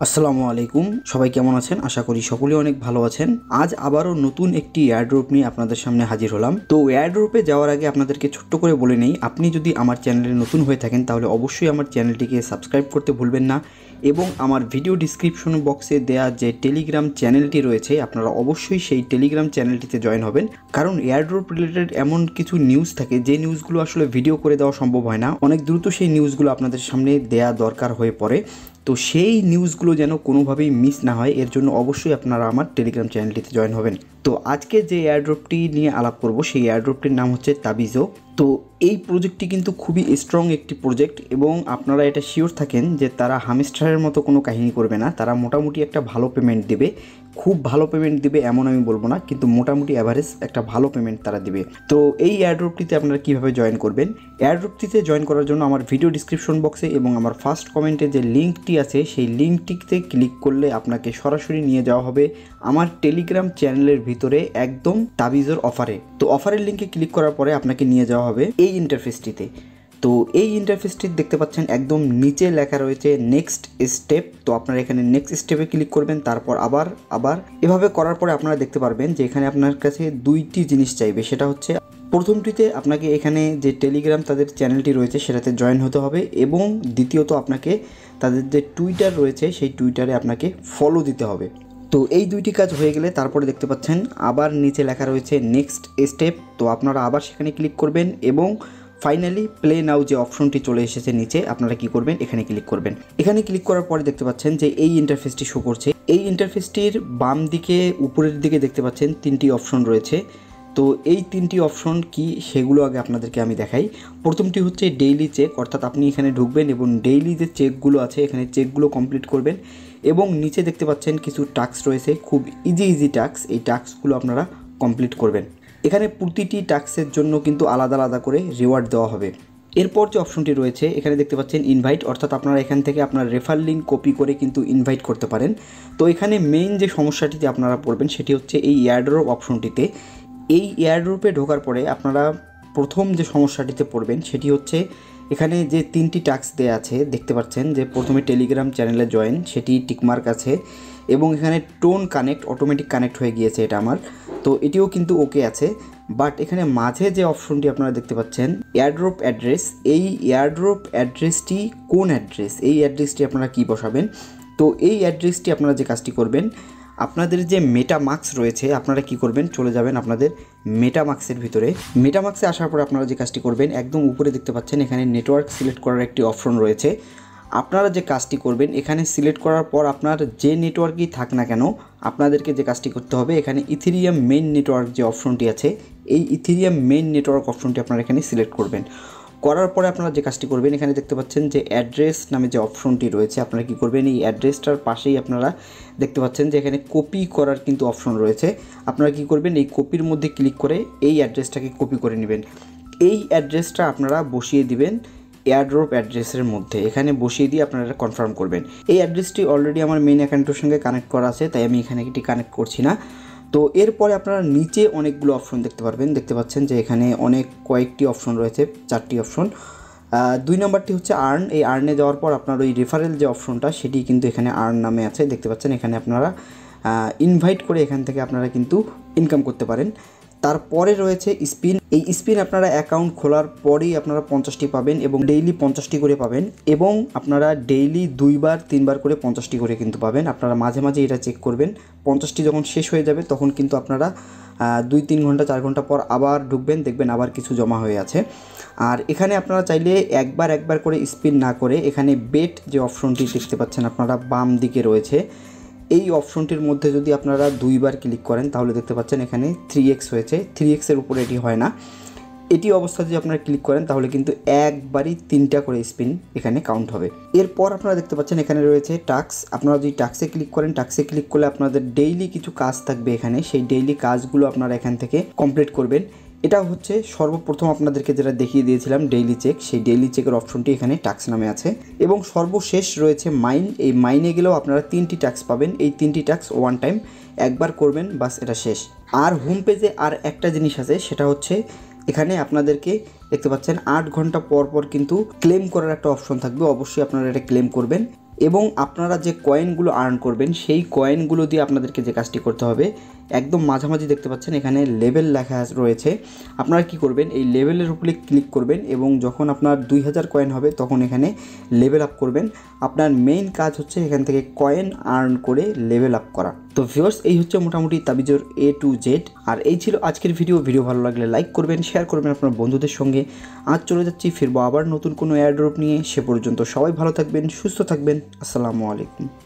আসসালামু আলাইকুম, সবাই কেমন আছেন? আশা করি সকলেই অনেক ভালো আছেন। আজ আবারও নতুন একটি এয়ারড্রপ নিয়ে আপনাদের সামনে হাজির হলাম। তো এয়ারড্রপে যাওয়ার আগে আপনাদেরকে ছোট্ট করে বলে নেই, আপনি যদি আমার চ্যানেলে নতুন হয়ে থাকেন তাহলে অবশ্যই আমার চ্যানেলটিকে সাবস্ক্রাইব করতে ভুলবেন না এবং আমার ভিডিও ডিসক্রিপশন বক্সে দেয়া যে টেলিগ্রাম চ্যানেলটি রয়েছে আপনারা অবশ্যই সেই টেলিগ্রাম চ্যানেলটিতে জয়েন হবেন, কারণ এয়ারড্রপ রিলেটেড এমন কিছু নিউজ থাকে যে নিউজগুলো আসলে ভিডিও করে দেওয়া সম্ভব হয় না। অনেক দ্রুত সেই নিউজগুলো আপনাদের সামনে দেয়া দরকার হয়ে পড়ে। তো সেই নিউজগুলো যেন কোনোভাবেই মিস না হয়, এর জন্য অবশ্যই আপনারা আমার টেলিগ্রাম চ্যানেলটিতে জয়েন হবেন। তো আজকে যে এয়ারড্রপটি নিয়ে আলাপ করব সেই এয়ারড্রপটির নাম হচ্ছে তাবিজো। তো এই প্রজেক্টটি কিন্তু খুবই স্ট্রং একটি প্রজেক্ট এবং আপনারা এটা শিওর থাকেন যে তারা হামস্টারের মতো কোনো কাহিনী করবে না। তারা মোটামুটি একটা ভালো পেমেন্ট দেবে, খুব ভালো পেমেন্ট দিবে এমন আমি বলবো না, কিন্তু মোটামুটি অ্যাভারেজ একটা ভালো পেমেন্ট তারা দিবে। তো এই এয়ারড্রপটিতে আপনারা কীভাবে জয়েন করবেন? এয়ারড্রপটিতে জয়েন করার জন্য আমার ভিডিও ডিসক্রিপশন বক্সে এবং আমার ফার্স্ট কমেন্টে যে লিঙ্কটি আছে সেই লিঙ্কটিতে ক্লিক করলে আপনাকে সরাসরি নিয়ে যাওয়া হবে আমার টেলিগ্রাম চ্যানেলের ভিতরে একদম তাবিজোর অফারে। তো অফারের লিঙ্কে ক্লিক করার পরে আপনাকে নিয়ে যাওয়া হবে এই ইন্টারফেসটিতে। তো এই ইন্টারফেসটি দেখতে পাচ্ছেন একদম নিচে লেখা রয়েছে নেক্সট স্টেপ। তো আপনারা এখানে নেক্সট স্টেপে ক্লিক করবেন, তারপর আবার এভাবে করার পরে আপনারা দেখতে পারবেন যে এখানে আপনার কাছে দুইটি জিনিস চাইবে। সেটা হচ্ছে প্রথমটিতে আপনাকে এখানে যে টেলিগ্রাম তাদের চ্যানেলটি রয়েছে সেটাতে জয়েন হতে হবে এবং দ্বিতীয়ত আপনাকে তাদের যে টুইটার রয়েছে সেই টুইটারে আপনাকে ফলো দিতে হবে। তো এই দুইটি কাজ হয়ে গেলে তারপরে দেখতে পাচ্ছেন আবার নিচে লেখা রয়েছে নেক্সট স্টেপ। তো আপনারা আবার সেখানে ক্লিক করবেন এবং ফাইনালি প্লে নাও যে অপশনটি চলে এসেছে নিচে, আপনারা কি করবেন এখানে ক্লিক করবেন। এখানে ক্লিক করার পরে দেখতে পাচ্ছেন যে এই ইন্টারফেসটি শো করছে। এই ইন্টারফেসটির বাম দিকে উপরের দিকে দেখতে পাচ্ছেন তিনটি অপশন রয়েছে। তো এই তিনটি অপশন কি সেগুলো আগে আপনাদেরকে আমি দেখাই। প্রথমটি হচ্ছে ডেইলি চেক, অর্থাৎ আপনি এখানে ঢুকবেন এবং ডেইলি যে চেকগুলো আছে এখানে চেকগুলো কমপ্লিট করবেন এবং নিচে দেখতে পাচ্ছেন কিছু টাস্ক রয়েছে, খুব ইজি টাস্ক। এই টাস্কগুলো আপনারা কমপ্লিট করবেন। এখানে প্রতিটি টাস্কের জন্য কিন্তু আলাদা আলাদা করে রিওয়ার্ড দেওয়া হবে। এরপর যে অপশনটি রয়েছে এখানে দেখতে পাচ্ছেন ইনভাইট, অর্থাৎ আপনারা এখান থেকে আপনার রেফার লিঙ্ক কপি করে কিন্তু ইনভাইট করতে পারেন। তো এখানে মেইন যে সমস্যাটিতে আপনারা পড়বেন সেটি হচ্ছে এই এয়ারড্রপ অপশনটিতে। এই এয়ারড্রপে ঢোকার পরে আপনারা প্রথম যে সমস্যাটিতে পড়বেন সেটি হচ্ছে এখানে যে তিনটি টাস্ক দেওয়া আছে দেখতে পাচ্ছেন যে প্রথমে টেলিগ্রাম চ্যানেলে জয়েন, সেটি টিকমার্ক আছে এবং এখানে টোন কানেক্ট অটোমেটিক কানেক্ট হয়ে গিয়েছে এটা আমার। তো এটিও কিন্তু ওকে আছে, বাট এখানে মাঝে যে অপশনটি আপনারা দেখতে পাচ্ছেন এয়ারড্রপ অ্যাড্রেস, এই এয়ারড্রপ অ্যাড্রেসটি কোন অ্যাড্রেস, এই অ্যাড্রেসটি আপনারা কি বসাবেন? তো এই অ্যাড্রেসটি আপনারা যে কাজটি করবেন, আপনাদের যে মেটামাক্স রয়েছে আপনারা কি করবেন, চলে যাবেন আপনাদের মেটামাক্সের ভিতরে। মেটামাক্সে আসার পর আপনারা যে কাজটি করবেন, একদম উপরে দেখতে পাচ্ছেন এখানে নেটওয়ার্ক সিলেক্ট করার একটি অপশন রয়েছে। আপনারা যে কাজটি করবেন এখানে সিলেক্ট করার পর আপনার যে নেটওয়ার্কই থাক না কেন আপনাদেরকে যে কাজটি করতে হবে, এখানে ইথেরিয়াম মেইন নেটওয়ার্ক যে অপশনটি আছে এই ইথেরিয়াম মেইন নেটওয়ার্ক অপশনটি আপনারা এখানে সিলেক্ট করবেন। করার পরে আপনারা যে কাজটি করবেন, এখানে দেখতে পাচ্ছেন যে অ্যাড্রেস নামে যে অপশনটি রয়েছে আপনারা কি করবেন, এই অ্যাড্রেসটার পাশেই আপনারা দেখতে পাচ্ছেন যে এখানে কপি করার কিন্তু অপশন রয়েছে। আপনারা কি করবেন, এই কপির মধ্যে ক্লিক করে এই অ্যাড্রেসটাকে কপি করে নেবেন। এই অ্যাড্রেসটা আপনারা বসিয়ে দিবেন এয়ারড্রপ অ্যাড্রেসের মধ্যে, এখানে বসিয়ে দিয়ে আপনারা কনফার্ম করবেন। এই অ্যাড্রেসটি অলরেডি আমার মেইন অ্যাকাউন্টের সঙ্গে কানেক্ট করা আছে, তাই আমি এখানে এটি কানেক্ট করছি না। তো এরপরে আপনারা নিচে অনেকগুলো অপশন দেখতে পারবেন, দেখতে পাচ্ছেন যে এখানে অনেক কয়েকটি অপশন রয়েছে, 4টি অপশন। 2 নম্বরটি হচ্ছে আর্ন। এই আর্নে যাওয়ার পর আপনার ওই রেফারেল যে অপশনটা সেটি কিন্তু এখানে আর্ন নামে আছে, দেখতে পাচ্ছেন এখানে আপনারা ইনভাইট করে এখান থেকে আপনারা কিন্তু ইনকাম করতে পারেন। তারপরে রয়েছে স্পিন। এই স্পিন আপনারা অ্যাকাউন্ট খোলার পরেই আপনারা 50টি পাবেন এবং ডেইলি 50টি করে পাবেন এবং আপনারা ডেইলি 2বার 3বার করে 50টি করে কিন্তু পাবেন। আপনারা মাঝে মাঝে এটা চেক করবেন, 50টি যখন শেষ হয়ে যাবে তখন কিন্তু আপনারা 2-3 ঘন্টা 4 ঘন্টা পর আবার ঢুকবেন, দেখবেন আবার কিছু জমা হয়ে আছে। আর এখানে আপনারা চাইলে একবার করে স্পিন না করে এখানে বেট যে অপশনটি দেখতে পাচ্ছেন আপনারা বাম দিকে রয়েছে, এই অপশনটির মধ্যে যদি আপনারা 2বার ক্লিক করেন তাহলে দেখতে পাচ্ছেন এখানে 3x হয়েছে। 3xের উপরে এটি হয় না, এটি অবস্থা যদি আপনারা ক্লিক করেন তাহলে কিন্তু একবারই 3টা করে স্পিন এখানে কাউন্ট হবে। এরপর আপনারা দেখতে পাচ্ছেন এখানে রয়েছে টাস্ক। আপনারা যদি টাস্কে ক্লিক করেন, টাস্কে ক্লিক করলে আপনাদের ডেইলি কিছু কাজ থাকবে এখানে, সেই ডেইলি কাজগুলো আপনারা এখান থেকে কমপ্লিট করবেন। এটা হচ্ছে সর্বপ্রথম আপনাদেরকে যেটা দেখিয়ে দিয়েছিলাম ডেইলি চেক, সেই ডেইলি চেকের অপশনটি এখানে টাস্ক নামে আছে এবং সর্বশেষ রয়েছে মাইন। এই মাইনে গেলেও আপনারা 3টি টাস্ক পাবেন। এই 3টি টাস্ক ওয়ান টাইম একবার করবেন, বাস এটা শেষ। আর হোম পেজে আর একটা জিনিস আছে, সেটা হচ্ছে এখানে আপনাদেরকে দেখতে পাচ্ছেন 8 ঘন্টা পর পর কিন্তু ক্লেম করার একটা অপশন থাকবে, অবশ্যই আপনারা এটা ক্লেম করবেন। এবং আপনারা যে কয়েনগুলো আর্ন করবেন সেই কয়েনগুলো দিয়ে আপনাদেরকে যে কাজটি করতে হবে, একদম মাঝামাঝি দেখতে পাচ্ছেন এখানে লেভেল লেখা রয়েছে। আপনারা কি করবেন, এই লেভেলের উপরে ক্লিক করবেন এবং যখন আপনার 2000 কয়েন হবে তখন এখানে লেভেল আপ করবেন। আপনার মেইন কাজ হচ্ছে এখান থেকে কয়েন আর্ন করে লেভেল আপ করা। তো ভিউয়ার্স, এই হচ্ছে মোটামুটি তাবিজের A to Z। আর এই ছিল আজকের ভিডিও ভালো লাগলে লাইক করবেন, শেয়ার করবেন আপনার বন্ধুদের সঙ্গে। আজ চলে যাচ্ছি, ফিরবো আবার নতুন কোনো এয়ারড্রপ নিয়ে। সে পর্যন্ত সবাই ভালো থাকবেন, সুস্থ থাকবেন। আসসালামু আলাইকুম।